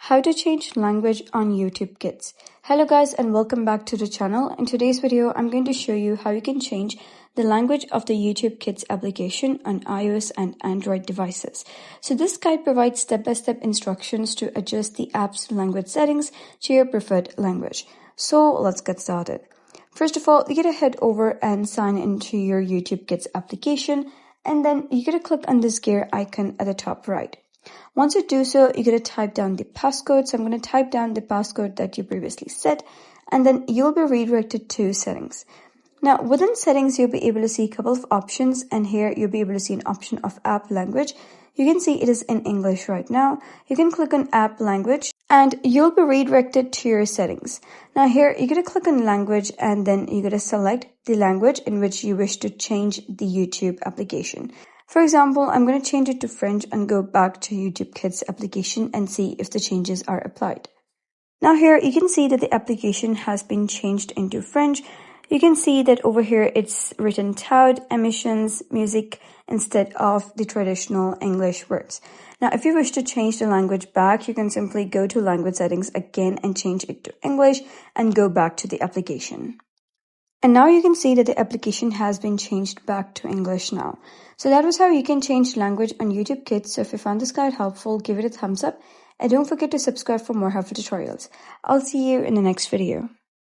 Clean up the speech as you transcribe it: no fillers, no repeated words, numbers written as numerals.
How to change language on YouTube Kids. Hello guys and welcome back to the channel. In today's video, I'm going to show you how you can change the language of the YouTube Kids application on iOS and Android devices. So this guide provides step-by-step instructions to adjust the app's language settings to your preferred language. So let's get started. First of all, you gotta head over and sign into your YouTube Kids application, and then you gotta click on this gear icon at the top right. Once you do so, you're going to type down the passcode. So I'm going to type down the passcode that you previously set, and then you'll be redirected to settings. Now, within settings, you'll be able to see a couple of options, and here you'll be able to see an option of app language. You can see it is in English right now. You can click on app language, and you'll be redirected to your settings. Now here, you're going to click on language, and then you're going to select the language in which you wish to change the YouTube application. For example, I'm going to change it to French and go back to YouTube Kids application and see if the changes are applied. Now here you can see that the application has been changed into French. You can see that over here it's written tout, emissions, music instead of the traditional English words. Now if you wish to change the language back, you can simply go to language settings again and change it to English and go back to the application. And now you can see that the application has been changed back to English now. So that was how you can change language on YouTube Kids. So if you found this guide helpful, give it a thumbs up. And don't forget to subscribe for more helpful tutorials. I'll see you in the next video.